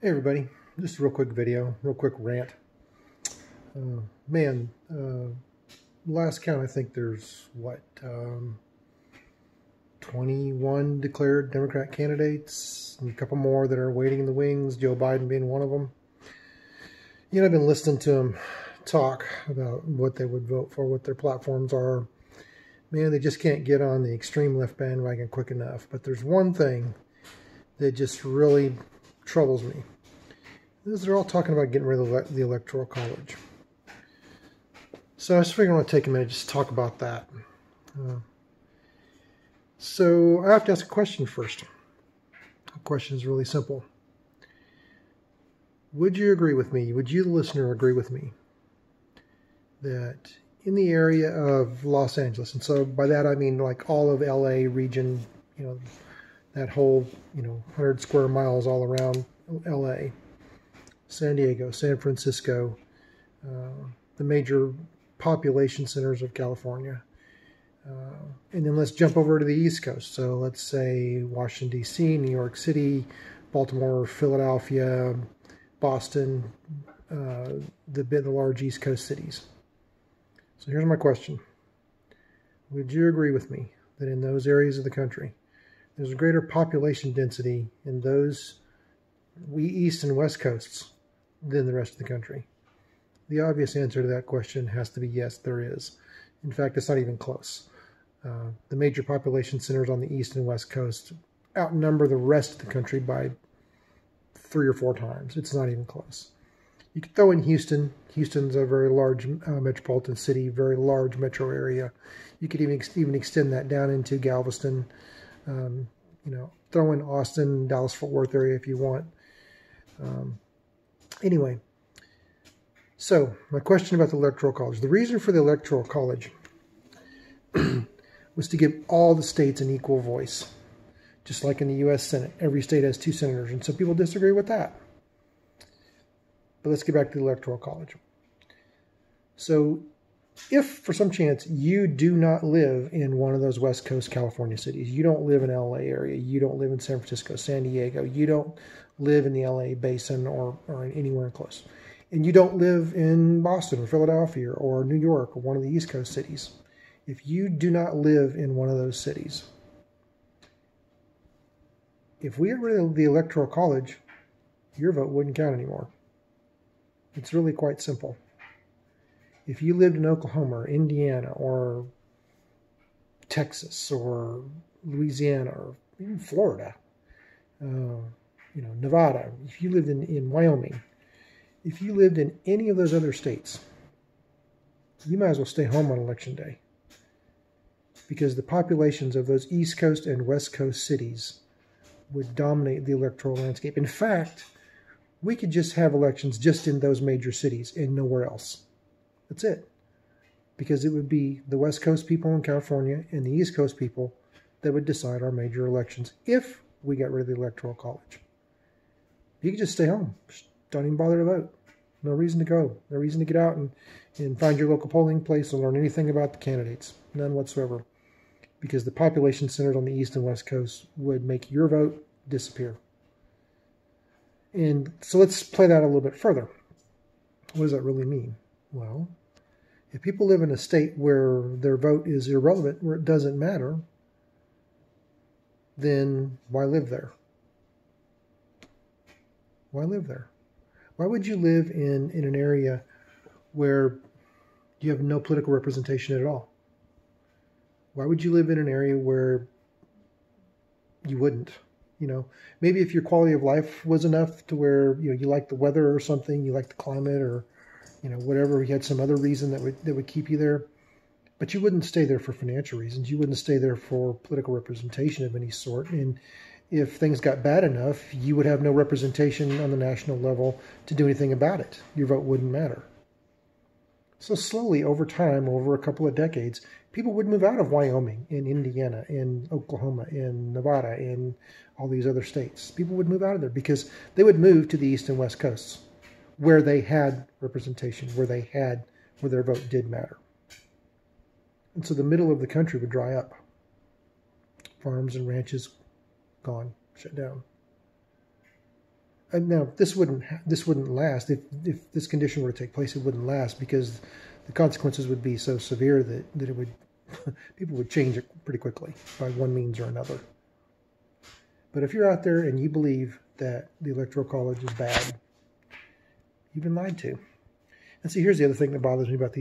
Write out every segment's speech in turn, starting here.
Hey everybody, just a real quick video, real quick rant. Man, last count I think there's 21 declared Democrat candidates, and a couple more that are waiting in the wings, Joe Biden being one of them. You know, I've been listening to them talk about what they would vote for, what their platforms are. Man, they just can't get on the extreme left bandwagon quick enough. But there's one thing that just really troubles me. They're all talking about getting rid of the Electoral College. So I was figuring I want to take a minute just to talk about that. So I have to ask a question first. The question is really simple. Would you agree with me, would you, the listener, agree with me that in the area of Los Angeles, and so by that I mean like all of LA region, that whole, 100 square miles all around LA, San Diego, San Francisco, the major population centers of California. And then let's jump over to the East Coast. So let's say Washington, D.C., New York City, Baltimore, Philadelphia, Boston, the large East Coast cities. So here's my question. Would you agree with me that in those areas of the country, there's a greater population density in those East and West Coasts than the rest of the country? The obvious answer to that question has to be yes, there is. In fact, it's not even close. The major population centers on the East and West Coast outnumber the rest of the country by 3 or 4 times. It's not even close. You could throw in Houston. Houston's a very large metropolitan city, very large metro area. You could even extend that down into Galveston. Throw in Austin, Dallas-Fort Worth area if you want. Anyway, so my question about the Electoral College. The reason for the Electoral College was to give all the states an equal voice. Just like in the U.S. Senate, every state has 2 senators, and some people disagree with that. But let's get back to the Electoral College. So if, for some chance, you do not live in one of those West Coast California cities, you don't live in the LA area, you don't live in San Francisco, San Diego, you don't live in the LA basin or anywhere close, and you don't live in Boston or Philadelphia or New York or one of the East Coast cities, if you do not live in one of those cities, if we get rid of the Electoral College, your vote wouldn't count anymore. It's really quite simple. If you lived in Oklahoma or Indiana or Texas or Louisiana or even Florida, Nevada, if you lived in Wyoming, if you lived in any of those other states, you might as well stay home on election day, because the populations of those East Coast and West Coast cities would dominate the electoral landscape. In fact, we could just have elections just in those major cities and nowhere else. That's it. Because it would be the West Coast people in California and the East Coast people that would decide our major elections if we got rid of the Electoral College. You could just stay home. Just don't even bother to vote. No reason to go. No reason to get out and find your local polling place and learn anything about the candidates. None whatsoever. Because the population centers on the East and West Coast would make your vote disappear. And so let's play that a little bit further. What does that really mean? Well, if people live in a state where their vote is irrelevant, where it doesn't matter, then why live there? Why live there? Why would you live in an area where you have no political representation at all? Why would you live in an area where you wouldn't? Maybe if your quality of life was enough to where you like the weather or something, you like the climate, or whatever, you had some other reason that would keep you there, but you wouldn't stay there for financial reasons. You wouldn't stay there for political representation of any sort. And if things got bad enough, you would have no representation on the national level to do anything about it. Your vote wouldn't matter. So slowly, over time, over a couple of decades, people would move out of Wyoming, in Indiana, in Oklahoma, in Nevada, in all these other states. People would move out of there because they would move to the East and West Coasts, where they had representation, where their vote did matter. And so the middle of the country would dry up. Farms and ranches gone, shut down. Now, this wouldn't last. If this condition were to take place, it wouldn't last because the consequences would be so severe that it would people would change it pretty quickly by one means or another. But if you're out there and you believe that the Electoral College is bad, you've been lied to. And see, here's the other thing that bothers me about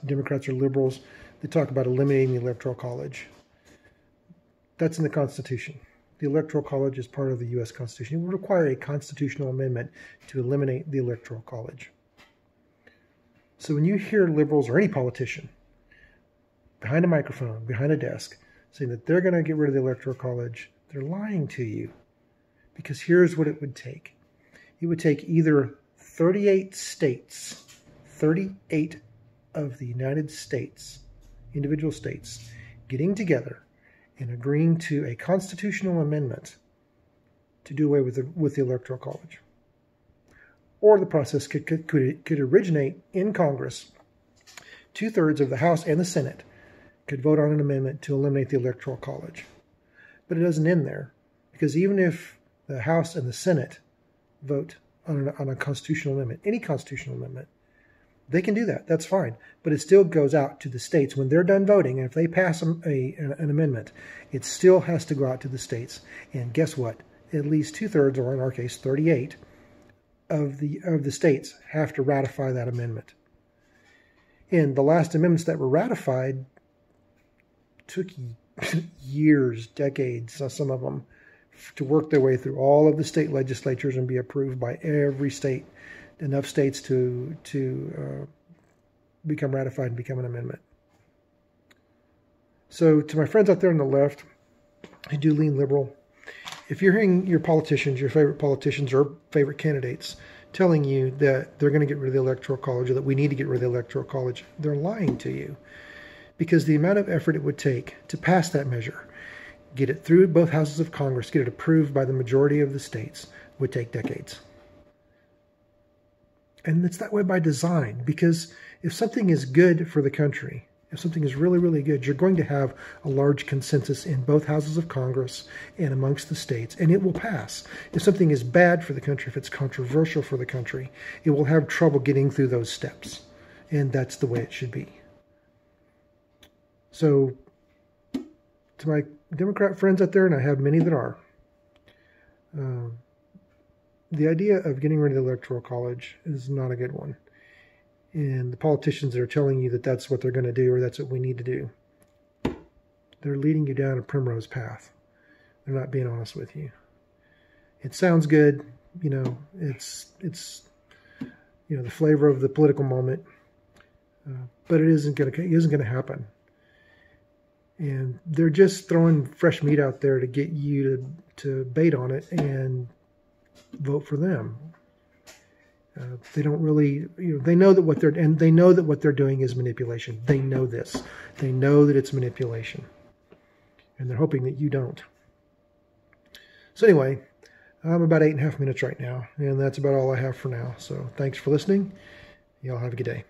Democrats or liberals. They talk about eliminating the Electoral College. That's in the Constitution. The Electoral College is part of the U.S. Constitution. It would require a constitutional amendment to eliminate the Electoral College. So when you hear liberals or any politician behind a microphone, behind a desk, saying that they're going to get rid of the Electoral College, they're lying to you. Because here's what it would take. It would take either 38 states, 38 of the United States, individual states, getting together and agreeing to a constitutional amendment to do away with the Electoral College. Or the process could originate in Congress. 2/3 of the House and the Senate could vote on an amendment to eliminate the Electoral College. But it doesn't end there, because even if the House and the Senate vote on a constitutional amendment, any constitutional amendment, they can do that. That's fine. But it still goes out to the states. When they're done voting, and if they pass an amendment, it still has to go out to the states. And guess what? At least 2/3, or in our case, 38, of the states have to ratify that amendment. And the last amendments that were ratified took years, decades, some of them, to work their way through all of the state legislatures and be approved by every state, enough states to become ratified and become an amendment. So to my friends out there on the left who do lean liberal, if you're hearing your politicians, your favorite politicians or favorite candidates telling you that they're going to get rid of the Electoral College or that we need to get rid of the Electoral College, they're lying to you. Because the amount of effort it would take to pass that measure, get it through both houses of Congress, get it approved by the majority of the states, would take decades. And it's that way by design, because if something is good for the country, if something is really, really good, you're going to have a large consensus in both houses of Congress and amongst the states, and it will pass. If something is bad for the country, if it's controversial for the country, it will have trouble getting through those steps. And that's the way it should be. So, to my Democrat friends out there, and I have many that are, the idea of getting rid of the Electoral College is not a good one. And the politicians that are telling you that that's what they're going to do or that's what we need to do, they're leading you down a primrose path. They're not being honest with you. It sounds good, it's the flavor of the political moment, but it isn't going to happen. And they're just throwing fresh meat out there to get you to bait on it and vote for them. They don't really, they know that what they're doing is manipulation. They know this. They know that it's manipulation. And they're hoping that you don't. So anyway, I'm about 8.5 minutes right now, and that's about all I have for now. So thanks for listening. Y'all have a good day.